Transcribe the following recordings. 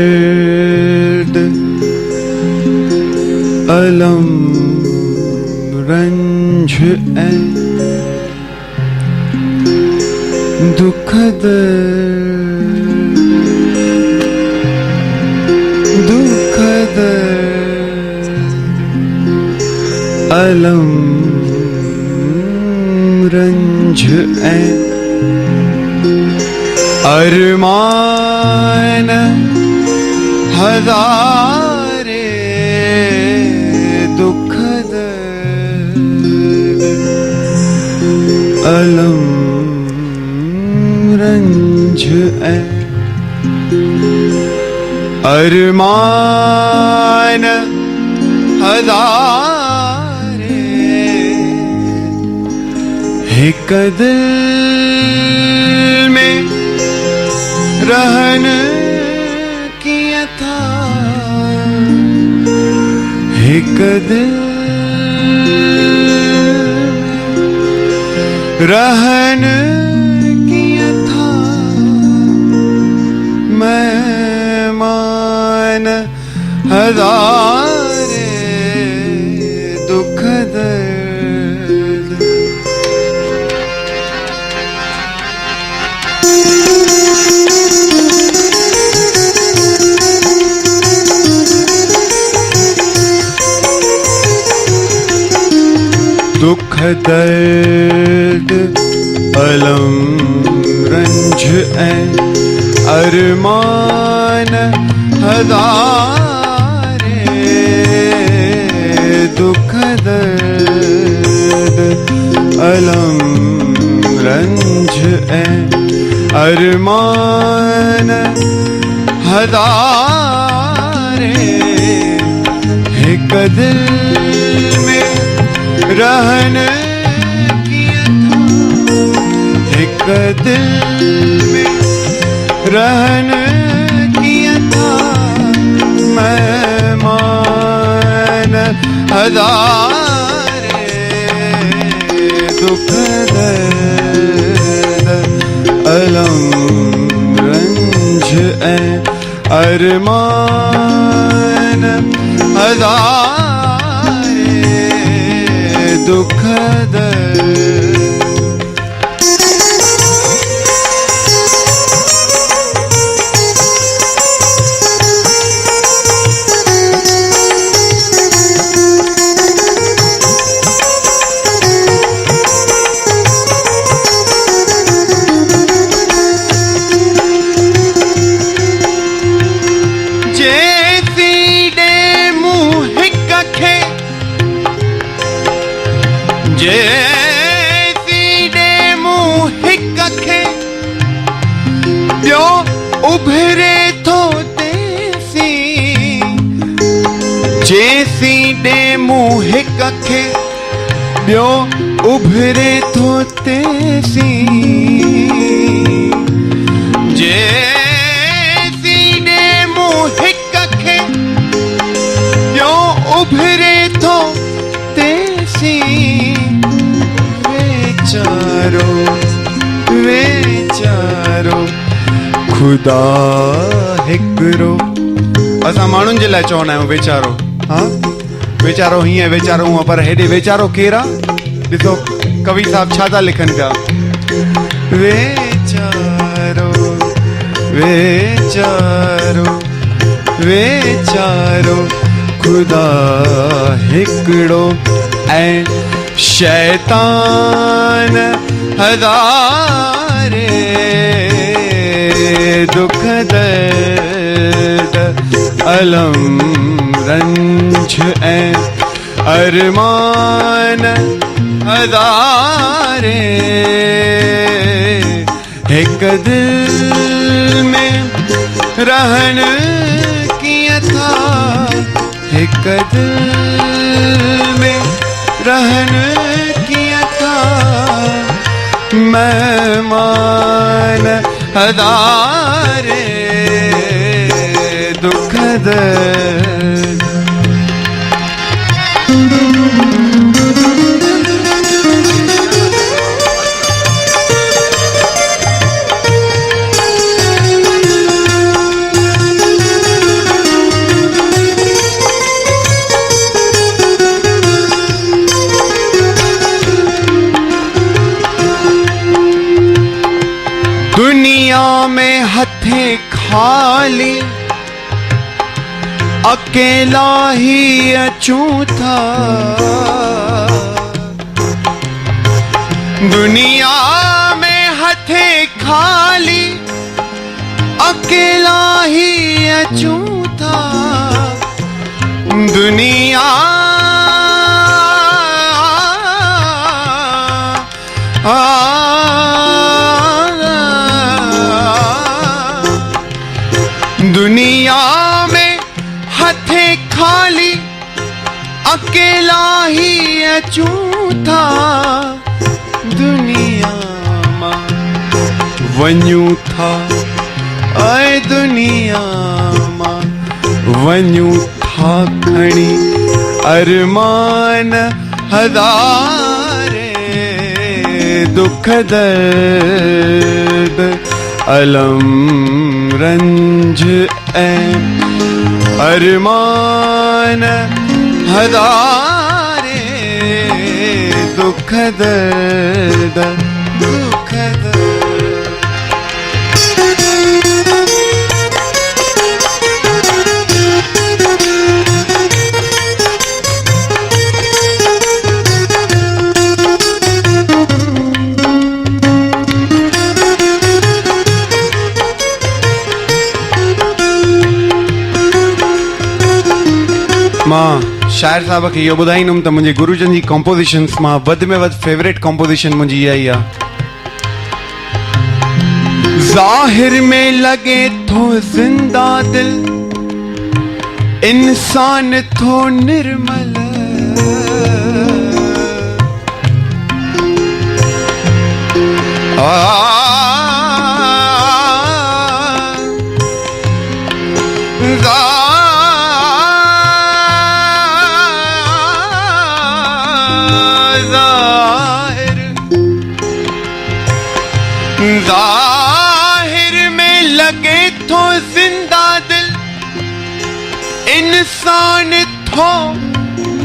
दर्द अलम रंज है दुख दुख अलम रंज है अरमान हजारे दुख अलम रंज है अरमान हजारे एक दिल में रहन किया था एक दिल रहन किया था मेहमान हजारे दुख दर्द दुख दर्द अलम रंज है अरमान हजारे दुख दर्द अलम रंज है अरमान हजारे एक दिल में रहन किया था एक दिल में रहन किया था मेहमान हजारे दुख दर्द अलम रंज है अरमान हजारे दुख दर्द जैसी दे मुँह कखे ॿियो उभरे थो तेसी जैसी दे मुँह कखे ॿियो उभरे थो तेसी जैसी दे मुँह कखे ॿियो उभरे थो तेसी वेचारो खुदा हिकिड़ो असां माण्हुनि जे लाइ चवंदा आहियूं वेचारो हाँ वेचारो हीअं वेचारो हूअं पर हेॾे वेचारो केरु आहे ॾिसो कवि साहब छा था लिखनि पिया वेचारो वेचारो वेचारो खुदा हिकिड़ो ऐं शैतान हजारे दुख दर्द अलम रंज ऐं अरमान हजारे एक दिल में रहन किया था एक दिल में रहन कीअं था महिमान हज़ारे दुख दर्द। दुनिया में हथे खाली अकेला ही अचूं था, दुनिया में हथे खाली अकेला ही अचूं था, दुनिया दुनिया में हथे खाली अकेला ही अचूं था, दुनिया मां वञूं था, ऐं दुनिया मां वञूं था खणी अरमान हज़ारे दुख दर्द अलम रंज ऐं अरमान हज़ारे दुख दर्द दुख दर्द। मां शायर साहब खे इहो ॿुधाईंदुमि त मुंहिंजे गुरुजन जी कॉम्पोज़िशन्स मां वधि में वधि फेवरेट कॉम्पोज़िशन मुंहिंजी इहा ई आहे। ज़ाहिर में लगे थो ज़िंदा दिल इंसान थो निर्मल, ज़ाहिर में लगे थो ज़िंदा दिल इंसान थो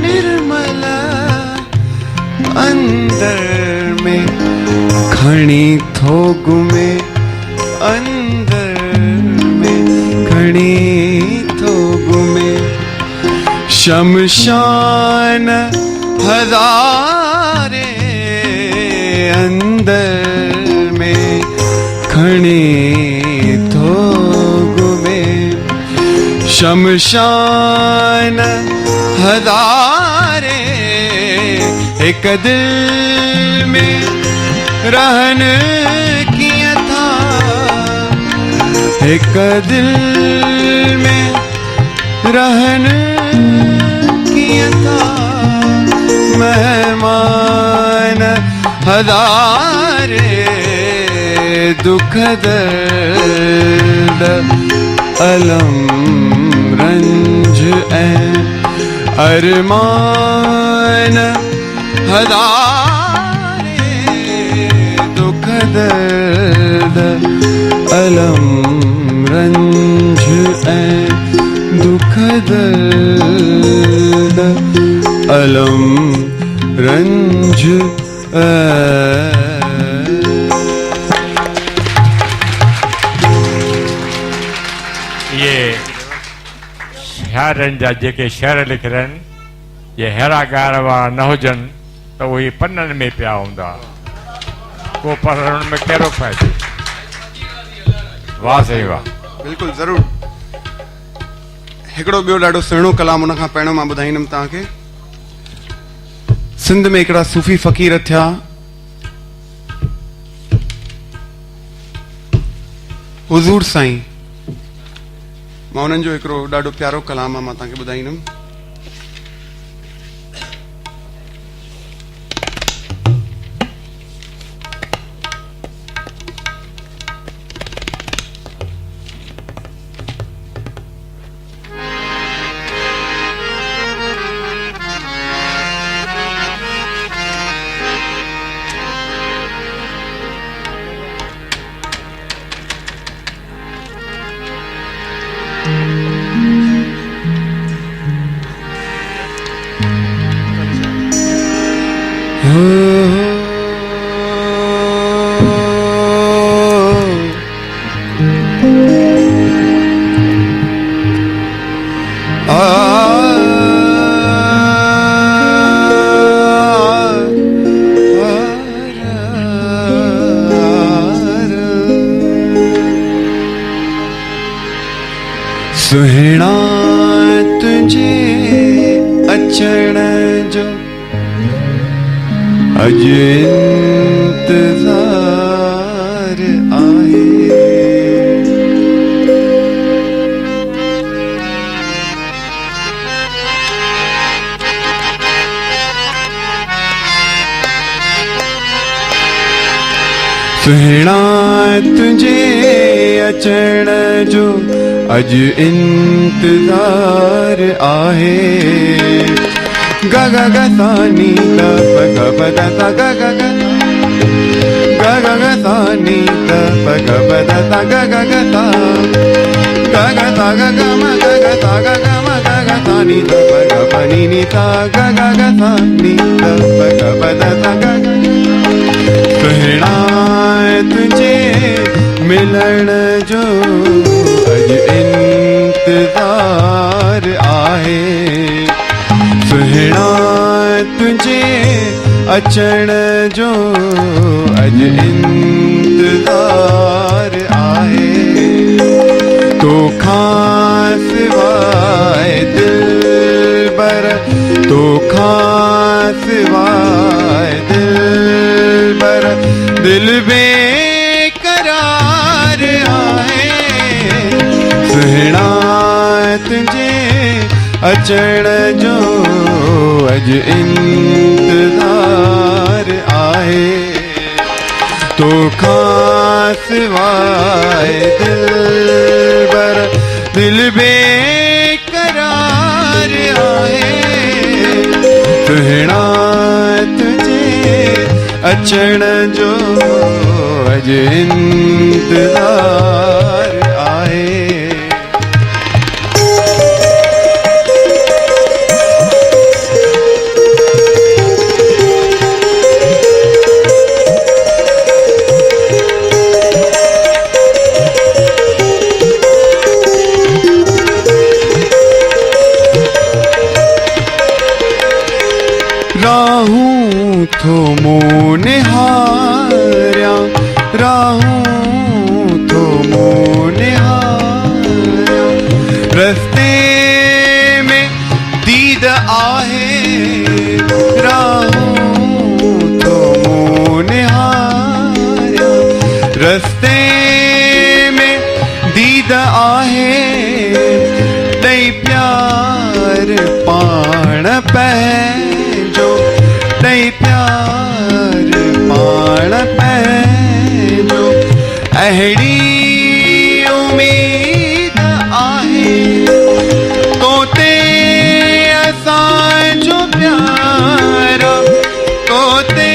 निर्मल, अंदर में खणी थो गुमे, अंदर में खणी थो गुमे, शमशान हज़ारे अंदर खणी थो गुमे, शमशान हज़ारे एक दिल में रहन कीअं था, एक दिल में रहन कीअं था महिमान हज़ारे दुख दर्द अलम रंज ऐं अरमान हज़ारे दुख दर्द अलम रंज ऐं दुख दर्द अलम रंज शायरनि जा जेके शेर लिखियल आहिनि ये हेड़ा ॻाइण वारा न हुजनि त उहे पन्ननि में पिया हूंदा, को पढ़ण में कहिड़ो फ़ाइदो। वाह साईं वाह। बिल्कुलु ज़रूरु। हिकिड़ो ॿियो ॾाढो सुहिणो कलाम उन खां पहिरियों मां ॿुधाईंदुमि तव्हांखे। सिंध में हिकिड़ा सूफ़ी फ़क़ीर थिया, हुज़ूर साईं। मां उन्हनि जो हिकिड़ो ॾाढो प्यारो कलाम आहे, मां तव्हांखे ॿुधाईंदुमि। सुहिणा तुझे अचण जो अज इंतजार आहे। सुहिणा तुझे अचण जो अज इंतजार आहे। ग ग ग सा नी द प ग प द सा ग ग ग ग ग ग सा नी द प ग प द सा ग ग ग सा ग ग सा ग ग म ग ग सा ग ग म ग ग सा नी द प ग प नी नी सा ग ग ग सा नी द प ग प द सा ग ग। सुहिणा तुझे मिलण जो अज इंतजार आहे। सुहिणा तुझे अचण जो अज इंतजार आहे। तो खां सिवाय दिलबर, तो खां सिवाय दिलबर दिल बेकरार आहे। सुहिणा तुझे अचण जो अज इंतजार आहे। तो खां सिवाय दिलबर दिल बेकरार आहे। सुहिणा तुझे अचण जो अज इंतजार आहे। राहूं थो मूं निहारिया, राहूं थो मूं निहारिया। रस्ते में दीद आहे, राहूं थो मूं निहारिया। रस्ते में दीद आहे, ॾई प्यार पाण पंहिंजो, ॾई प्यार पाण पंहिंजो। अहिड़ी उम्मीद आहे तो ते असांजो प्यार, तो ते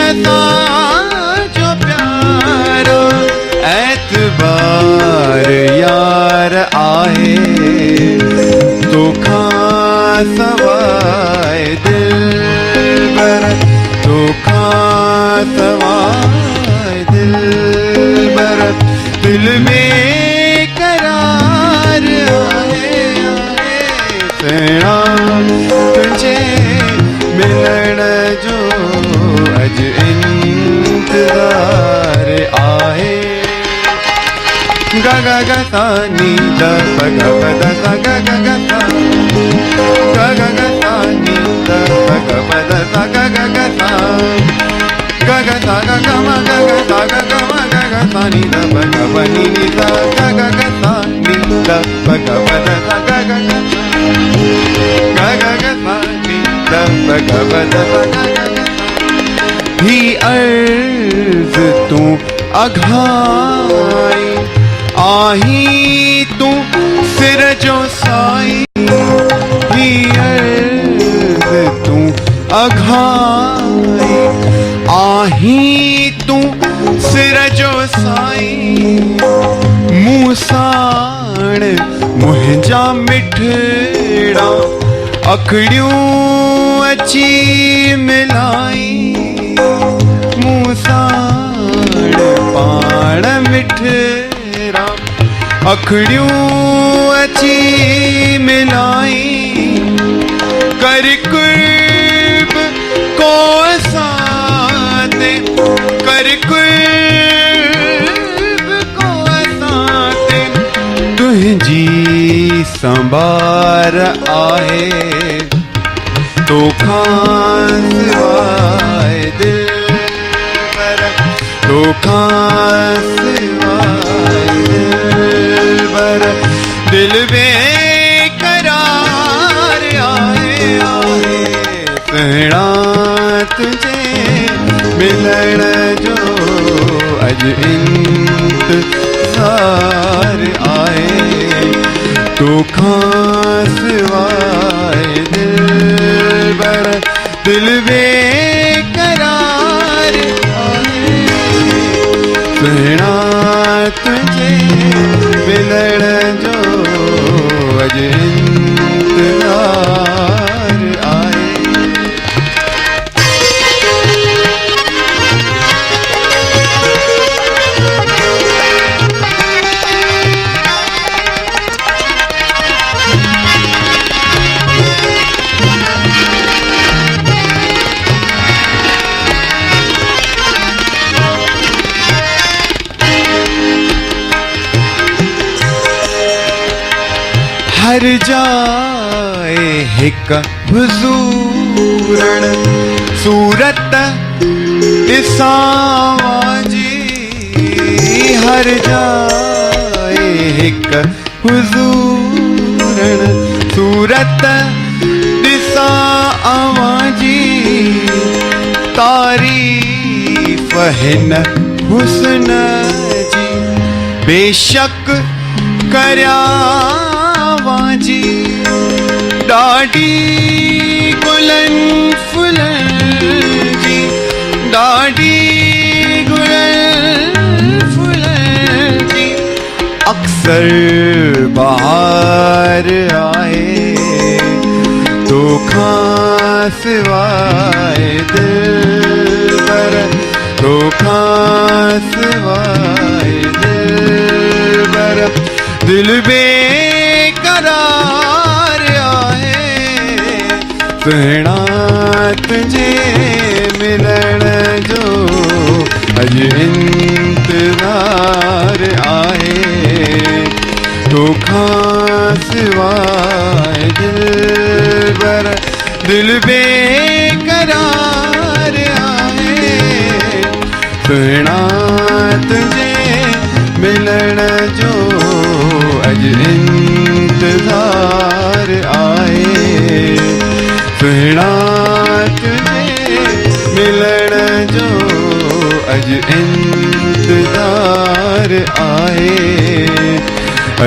असांजो प्यार। एतबार यार आहे तो खां सवाय दिलबर, तो खां सवाय दिलबर दिल में करार आहे। सुहिणा तुझे मिलण जो अज इंतजार आहे। ग ग ग सा नी द प ग प द सा ग ग ग सा ग ग ग सा नी द प ग प द सा ग ग ग सा ग ग सा ग ग म ग ग सा ग ग म ग ग सा नी द प ग प नी नी सा ग ग ग सा नी द प ग प द सा ग ग ग सा ग ग ग सा नी द प ग प द सा ग ग ग। ही अर्ज़ तू अघाई आही तू सिर जो साई। ही अर्ज़ तू अघाई आही तू सिर जो साई। मूं साण मुंहिंजा मिठड़ा अखड़ियूं अची मिलाई। ठहरा अखड़ियूं अची मिलाई कर कुर्ब को साथे कर कुर्ब को साथे तुझी संभार आहे तो खान सिवाय दिल पर तो खान सिवाय दिल पर दिल बेकरार आए आए सहना तुझे मिलण जो अज इंतजार आए तो खां सिवाय दिल बर दिल बेकरार आए सहना तुझे मिलण जो अज इंतजार आए हर जाए हिक हुजूरन सूरत ॾिसांजी हर जाए हिक हुजूरन सूरत ॾिसांजी तारीफ़ हिन हुस्न जी बेशक कर्यावांजी ॾाढी गुलनि फुलनि जी ॾाढी गुलनि फुलनि जी अक्सर बहार आए तो खां सिवाय दिल पर तो खां सिवाय दिल पर दिल बेकरार आए सुहिणा तुझे मिलण जो अज इंतजार आए तो खां सिवाय दिल पर दिल बेकरार आए सुहिणा तुझे मिलण जो अज इंतजार आए सुहिणा तुझे मिलण जो अज इंतजार आए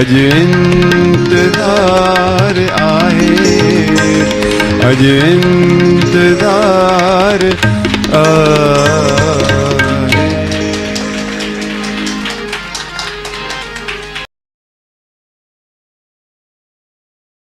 अज इंतजार आए अज इंतजार